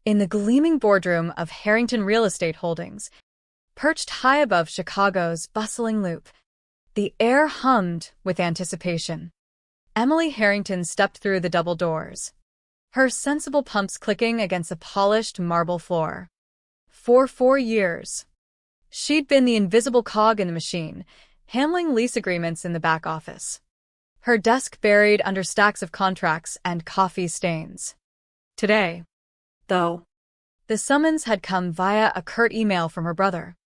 In the gleaming boardroom of Harrington Real Estate Holdings, perched high above Chicago's bustling loop, the air hummed with anticipation. Emily Harrington stepped through the double doors, her sensible pumps clicking against the polished marble floor. For 4 years, she'd been the invisible cog in the machine, handling lease agreements in the back office, her desk buried under stacks of contracts and coffee stains. Today, though, the summons had come via a curt email from her brother.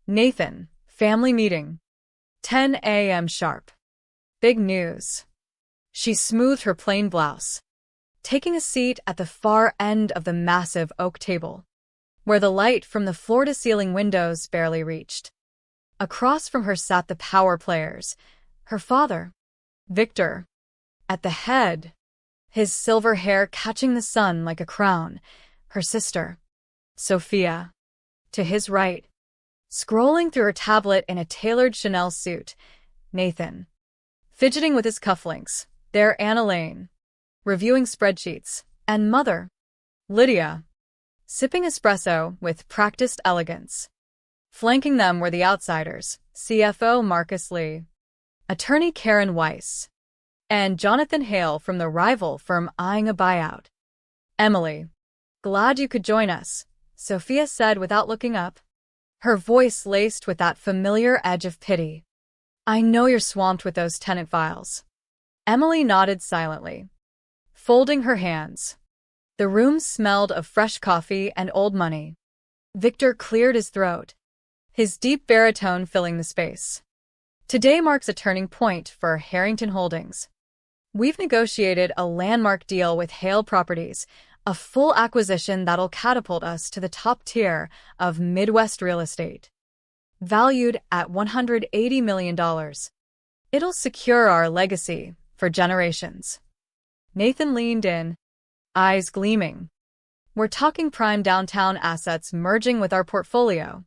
Nathan, family meeting. 10 a.m. sharp. Big news. She smoothed her plain blouse, taking a seat at the far end of the massive oak table, where the light from the floor-to-ceiling windows barely reached. Across from her sat the power players, her father, Victor, at the head, his silver hair catching the sun like a crown, her sister, Sophia, to his right, scrolling through her tablet in a tailored Chanel suit, Nathan, fidgeting with his cufflinks, there Anna Lane, reviewing spreadsheets, and mother, Lydia, sipping espresso with practiced elegance. Flanking them were the outsiders, CFO Marcus Lee, attorney Karen Weiss, and Jonathan Hale from the rival firm eyeing a buyout. Emily, glad you could join us, Sophia said without looking up, her voice laced with that familiar edge of pity. I know you're swamped with those tenant files. Emily nodded silently, folding her hands. The room smelled of fresh coffee and old money. Victor cleared his throat, his deep baritone filling the space. Today marks a turning point for Harrington Holdings. We've negotiated a landmark deal with Hale Properties, a full acquisition that'll catapult us to the top tier of Midwest real estate. Valued at $180 million. It'll secure our legacy for generations. Nathan leaned in, eyes gleaming. We're talking prime downtown assets merging with our portfolio.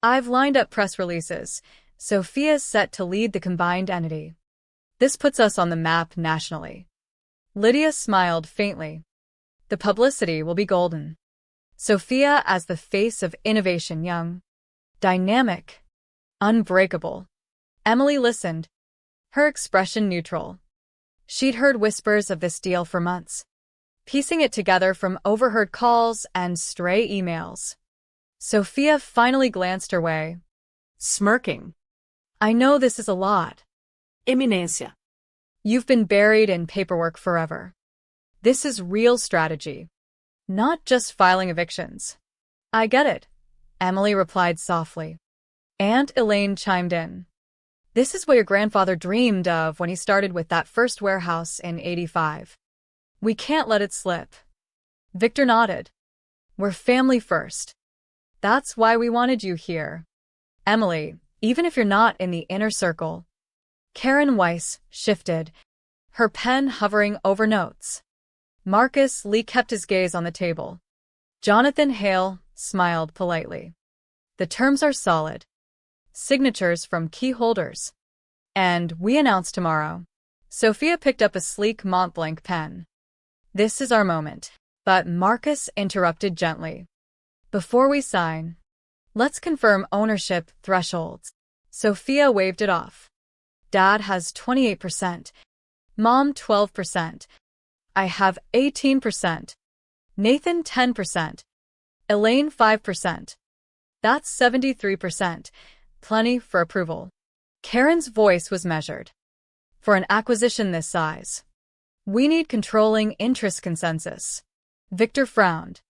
I've lined up press releases. Sophia's set to lead the combined entity. This puts us on the map nationally. Lydia smiled faintly. The publicity will be golden. Sophia as the face of innovation, young, dynamic, unbreakable. Emily listened, her expression neutral. She'd heard whispers of this deal for months, piecing it together from overheard calls and stray emails. Sophia finally glanced her way, smirking. I know this is a lot. Eminência. You've been buried in paperwork forever. This is real strategy, not just filing evictions. I get it, Emily replied softly. Aunt Elaine chimed in. This is what your grandfather dreamed of when he started with that first warehouse in '85. We can't let it slip. Victor nodded. We're family first. That's why we wanted you here. Emily, even if you're not in the inner circle. Karen Weiss shifted, her pen hovering over notes. Marcus Lee kept his gaze on the table. Jonathan Hale smiled politely. The terms are solid. Signatures from key holders. And we announce tomorrow. Sophia picked up a sleek Montblanc pen. This is our moment. But Marcus interrupted gently. Before we sign, let's confirm ownership thresholds. Sophia waved it off. Dad has 28%. Mom 12%. I have 18%. Nathan 10%. Elaine 5%. That's 73%. Plenty for approval. Karen's voice was measured. For an acquisition this size, we need controlling interest consensus. Victor frowned.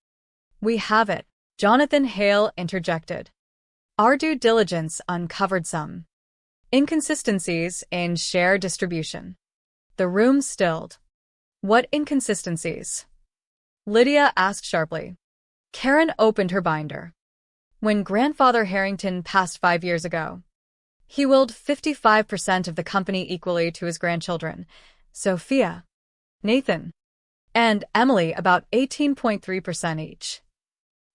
We have it, Jonathan Hale interjected. Our due diligence uncovered some inconsistencies in share distribution. The room stilled. What inconsistencies? Lydia asked sharply. Karen opened her binder. When Grandfather Harrington passed 5 years ago, he willed 55% of the company equally to his grandchildren, Sophia, Nathan, and Emily about 18.3% each.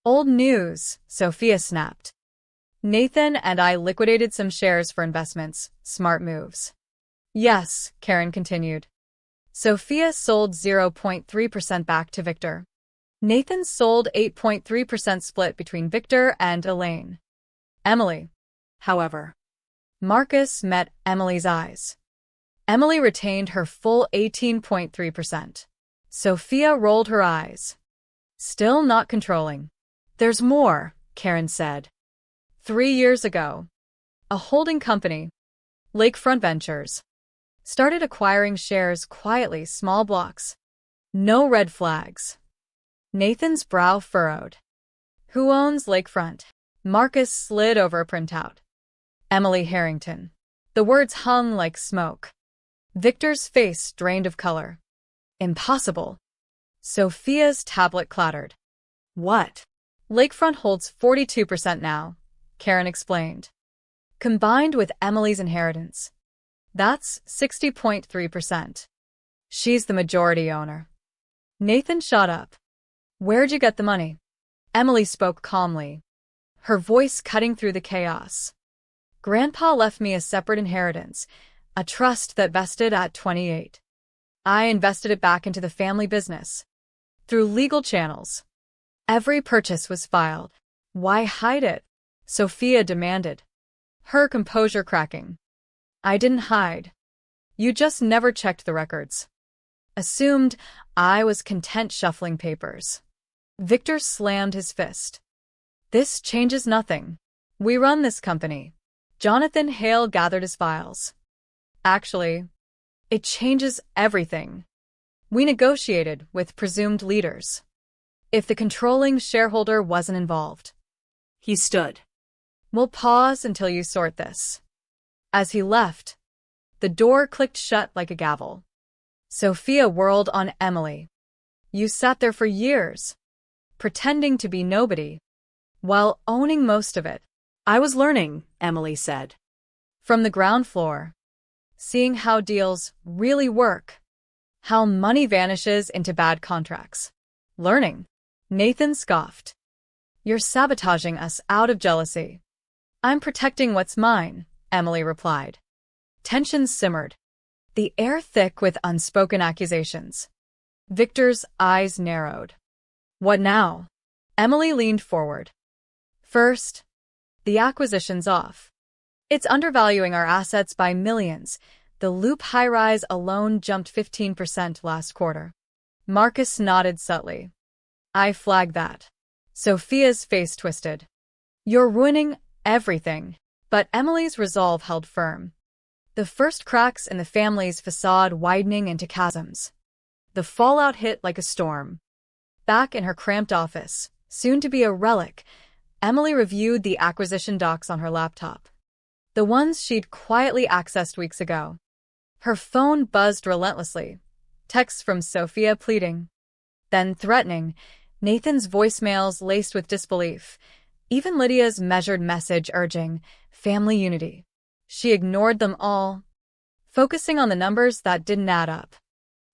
Old news, Sophia snapped. Nathan and I liquidated some shares for investments, smart moves. Yes, Karen continued. Sophia sold 0.3% back to Victor. Nathan sold 8.3% split between Victor and Elaine. Emily, however. Marcus met Emily's eyes. Emily retained her full 18.3%. Sophia rolled her eyes. Still not controlling. There's more, Karen said. 3 years ago, a holding company, Lakefront Ventures, started acquiring shares quietly, small blocks. No red flags. Nathan's brow furrowed. Who owns Lakefront? Marcus slid over a printout. Emily Harrington. The words hung like smoke. Victor's face drained of color. Impossible. Sophia's tablet clattered. What? Lakefront holds 42% now, Karen explained. Combined with Emily's inheritance, that's 60.3%. She's the majority owner. Nathan shot up. Where'd you get the money? Emily spoke calmly, her voice cutting through the chaos. Grandpa left me a separate inheritance, a trust that vested at 28. I invested it back into the family business. Through legal channels. Every purchase was filed. Why hide it? Sophia demanded, her composure cracking. I didn't hide. You just never checked the records. Assumed I was content shuffling papers. Victor slammed his fist. This changes nothing. We run this company. Jonathan Hale gathered his files. Actually, it changes everything. We negotiated with presumed leaders. If the controlling shareholder wasn't involved. He stood. We'll pause until you sort this. As he left, the door clicked shut like a gavel. Sophia whirled on Emily. You sat there for years, pretending to be nobody, while owning most of it. I was learning, Emily said. From the ground floor, seeing how deals really work, how money vanishes into bad contracts. Learning. Nathan scoffed. You're sabotaging us out of jealousy. I'm protecting what's mine, Emily replied. Tension simmered, the air thick with unspoken accusations. Victor's eyes narrowed. What now? Emily leaned forward. First, the acquisition's off. It's undervaluing our assets by millions. The Loop high-rise alone jumped 15% last quarter. Marcus nodded subtly. I flagged that. Sophia's face twisted. You're ruining everything. But Emily's resolve held firm. The first cracks in the family's facade widening into chasms. The fallout hit like a storm. Back in her cramped office, soon to be a relic, Emily reviewed the acquisition docs on her laptop. The ones she'd quietly accessed weeks ago. Her phone buzzed relentlessly. Texts from Sophia pleading. Then threatening. Nathan's voicemails laced with disbelief. Even Lydia's measured message urging family unity. She ignored them all, focusing on the numbers that didn't add up.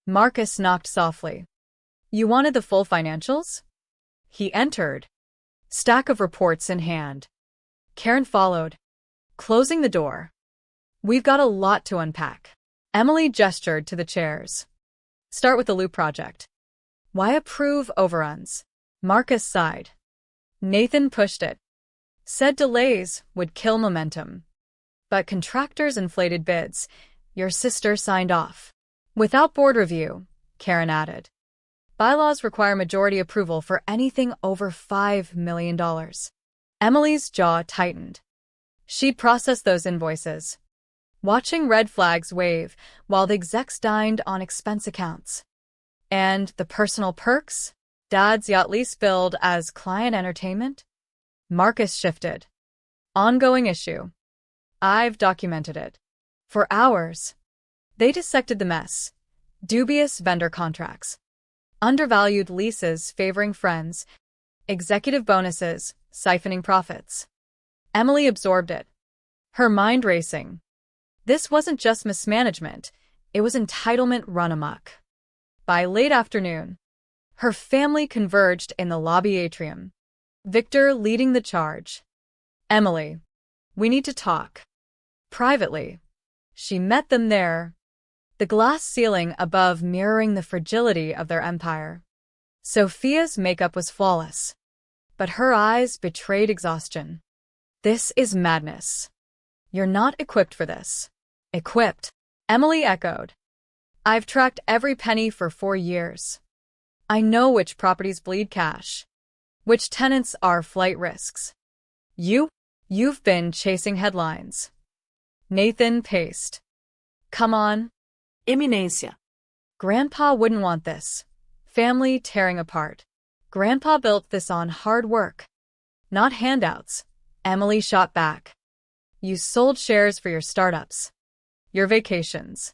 Marcus knocked softly. You wanted the full financials? He entered, stack of reports in hand. Karen followed, closing the door. We've got a lot to unpack. Emily gestured to the chairs. Start with the Loop project. Why approve overruns? Marcus sighed. Nathan pushed it. Said delays would kill momentum. But contractors inflated bids. Your sister signed off. Without board review, Karen added. Bylaws require majority approval for anything over $5 million. Emily's jaw tightened. She'd processed those invoices, watching red flags wave while the execs dined on expense accounts. And the personal perks? Dad's yacht lease billed as client entertainment? Marcus shifted. Ongoing issue. I've documented it. For hours. They dissected the mess. Dubious vendor contracts. Undervalued leases favoring friends. Executive bonuses, siphoning profits. Emily absorbed it. Her mind racing. This wasn't just mismanagement. It was entitlement run amok. By late afternoon, her family converged in the lobby atrium. Victor leading the charge. Emily, we need to talk. Privately. She met them there, the glass ceiling above mirroring the fragility of their empire. Sophia's makeup was flawless, but her eyes betrayed exhaustion. This is madness. You're not equipped for this. Equipped, Emily echoed. I've tracked every penny for 4 years. I know which properties bleed cash, which tenants are flight risks. You've been chasing headlines. Nathan paced. Come on. Eminência. Grandpa wouldn't want this. Family tearing apart. Grandpa built this on hard work, not handouts. Emily shot back. You sold shares for your startups, your vacations.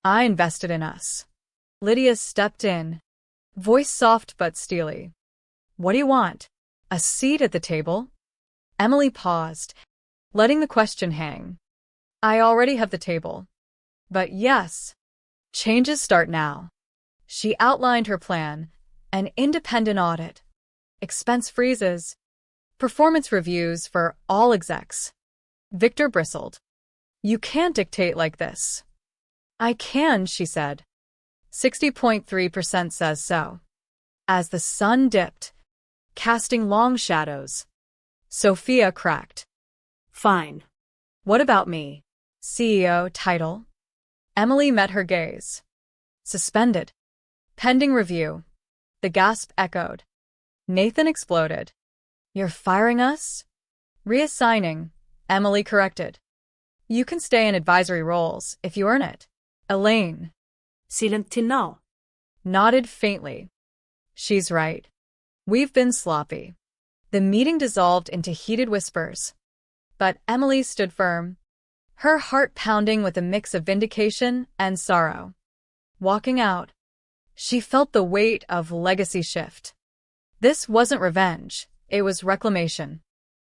I invested in us. Lydia stepped in, voice soft but steely. What do you want? A seat at the table? Emily paused, letting the question hang. I already have the table. But yes, changes start now. She outlined her plan, an independent audit, expense freezes, performance reviews for all execs. Victor bristled. You can't dictate like this. I can, she said. 60.3% says so. As the sun dipped, casting long shadows, Sophia cracked. Fine. What about me? CEO title? Emily met her gaze. Suspended. Pending review. The gasp echoed. Nathan exploded. You're firing us? Reassigning, Emily corrected. You can stay in advisory roles if you earn it. Elaine. Silentinal. Nodded faintly. She's right. We've been sloppy. The meeting dissolved into heated whispers. But Emily stood firm, her heart pounding with a mix of vindication and sorrow. Walking out, she felt the weight of legacy shift. This wasn't revenge, it was reclamation.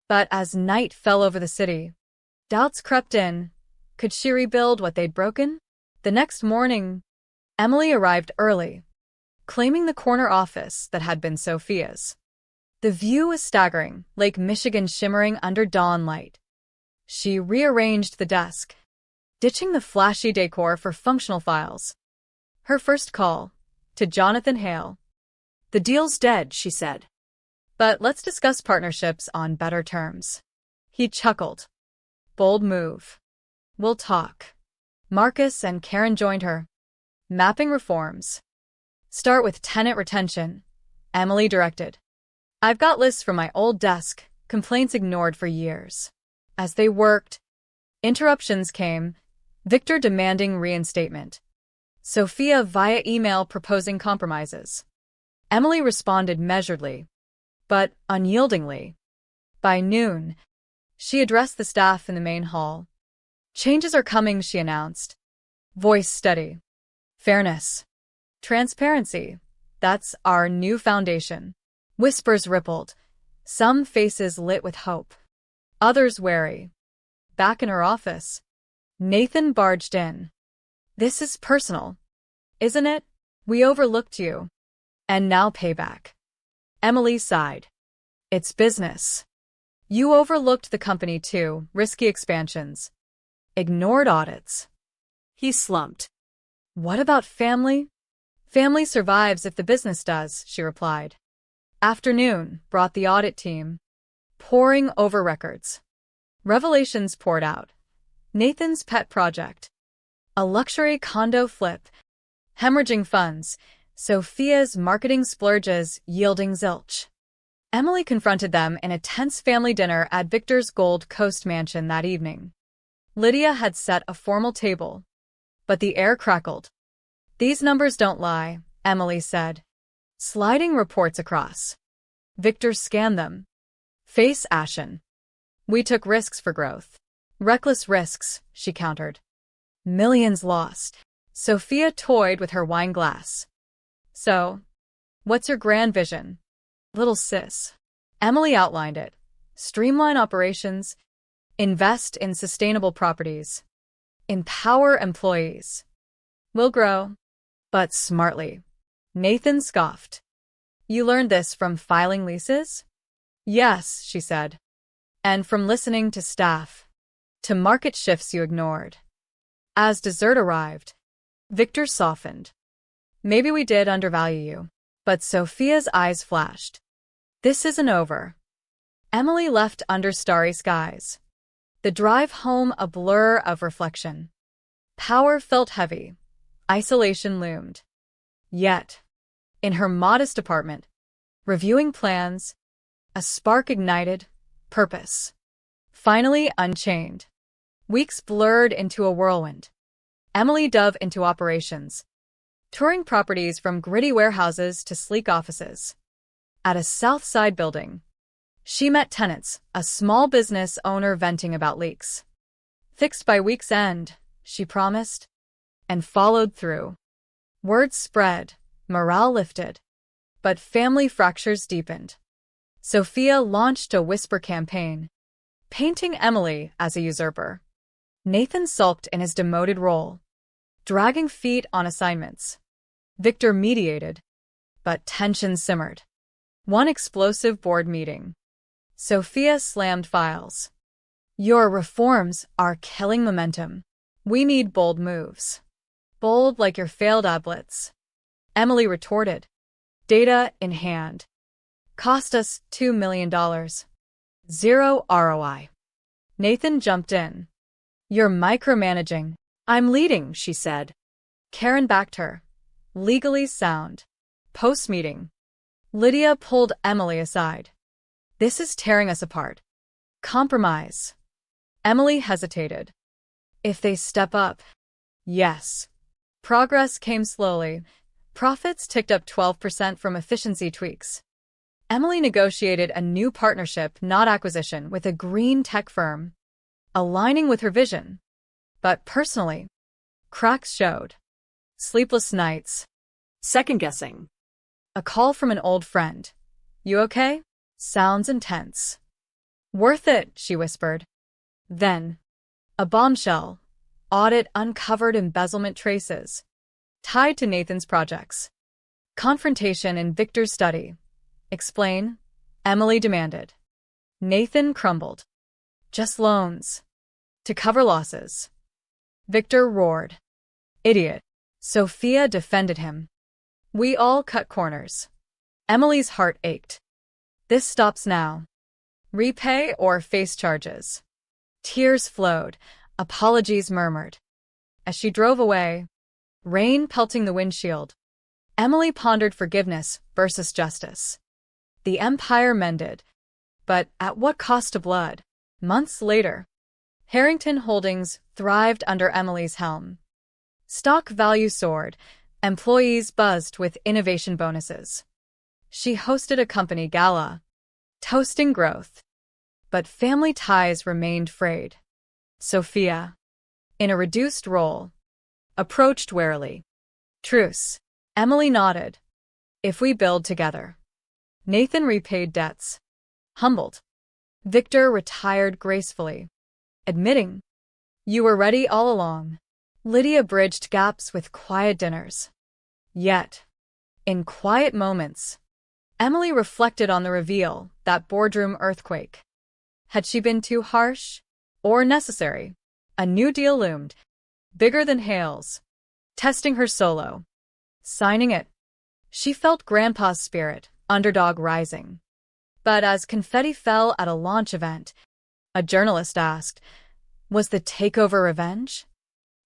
But as night fell over the city, doubts crept in. Could she rebuild what they'd broken? The next morning, Emily arrived early, claiming the corner office that had been Sophia's. The view was staggering, Lake Michigan shimmering under dawn light. She rearranged the desk, ditching the flashy decor for functional files. Her first call, to Jonathan Hale. The deal's dead, she said. But let's discuss partnerships on better terms. He chuckled. Bold move. We'll talk. Marcus and Karen joined her. Mapping reforms. Start with tenant retention, Emily directed. I've got lists from my old desk, complaints ignored for years. As they worked, interruptions came, Victor demanding reinstatement. Sophia via email proposing compromises. Emily responded measuredly, but unyieldingly. By noon, she addressed the staff in the main hall. Changes are coming, she announced. Voice steady. Fairness. Transparency. That's our new foundation. Whispers rippled, some faces lit with hope, others wary. Back in her office, Nathan barged in. This is personal, isn't it? We overlooked you. And now payback. Emily sighed. It's business. You overlooked the company too, risky expansions. Ignored audits. He slumped. What about family? Family survives if the business does, she replied. Afternoon brought the audit team, poring over records. Revelations poured out. Nathan's pet project. A luxury condo flip. Hemorrhaging funds. Sophia's marketing splurges yielding zilch. Emily confronted them in a tense family dinner at Victor's Gold Coast mansion that evening. Lydia had set a formal table, but the air crackled. These numbers don't lie, Emily said, sliding reports across. Victor scanned them. Face ashen. We took risks for growth. Reckless risks, she countered. Millions lost. Sophia toyed with her wine glass. So, what's your grand vision? Little sis. Emily outlined it. Streamline operations, invest in sustainable properties, empower employees. We'll grow, but smartly. Nathan scoffed. You learned this from filing leases? Yes, she said. And from listening to staff, to market shifts you ignored. As dessert arrived, Victor softened. Maybe we did undervalue you. But Sophia's eyes flashed. This isn't over. Emily left under starry skies. The drive home a blur of reflection. Power felt heavy. Isolation loomed. Yet, in her modest apartment, reviewing plans, a spark ignited, purpose. Finally unchained. Weeks blurred into a whirlwind. Emily dove into operations, touring properties from gritty warehouses to sleek offices. At a South Side building, she met tenants, a small business owner venting about leaks. Fixed by week's end, she promised, and followed through. Word spread, morale lifted, but family fractures deepened. Sophia launched a whisper campaign, painting Emily as a usurper. Nathan sulked in his demoted role, dragging feet on assignments. Victor mediated, but tension simmered. One explosive board meeting. Sophia slammed files. Your reforms are killing momentum. We need bold moves. Bold like your failed ablets. Emily retorted. Data in hand. Cost us $2 million. Zero ROI. Nathan jumped in. You're micromanaging. I'm leading, she said. Karen backed her. Legally sound. Post-meeting. Lydia pulled Emily aside. This is tearing us apart. Compromise. Emily hesitated. If they step up. Yes. Progress came slowly. Profits ticked up 12% from efficiency tweaks. Emily negotiated a new partnership, not acquisition, with a green tech firm, aligning with her vision. But personally, cracks showed. Sleepless nights. Second-guessing. A call from an old friend. You okay? Sounds intense. Worth it, she whispered. Then, a bombshell. Audit uncovered embezzlement traces. Tied to Nathan's projects. Confrontation in Victor's study. Explain, Emily demanded. Nathan crumbled. Just loans. To cover losses. Victor roared. Idiot. Sophia defended him. We all cut corners. Emily's heart ached. This stops now. Repay or face charges. Tears flowed, apologies murmured. As she drove away, rain pelting the windshield, Emily pondered forgiveness versus justice. The empire mended, but at what cost to blood? Months later, Harrington Holdings thrived under Emily's helm. Stock value soared, employees buzzed with innovation bonuses. She hosted a company gala, toasting growth. But family ties remained frayed. Sophia, in a reduced role, approached warily. Truce. Emily nodded. If we build together. Nathan repaid debts. Humbled. Victor retired gracefully, admitting, you were ready all along. Lydia bridged gaps with quiet dinners. Yet, in quiet moments, Emily reflected on the reveal, that boardroom earthquake. Had she been too harsh? Or necessary? A new deal loomed, bigger than Hale's. Testing her solo. Signing it. She felt Grandpa's spirit, underdog rising. But as confetti fell at a launch event, a journalist asked, was the takeover revenge?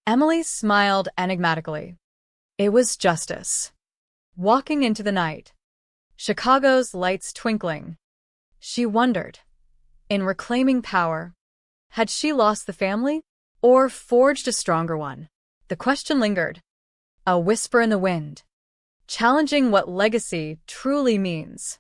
Emily smiled enigmatically. It was justice. Walking into the night, Chicago's lights twinkling, she wondered, in reclaiming power, had she lost the family or forged a stronger one? The question lingered, a whisper in the wind, challenging what legacy truly means.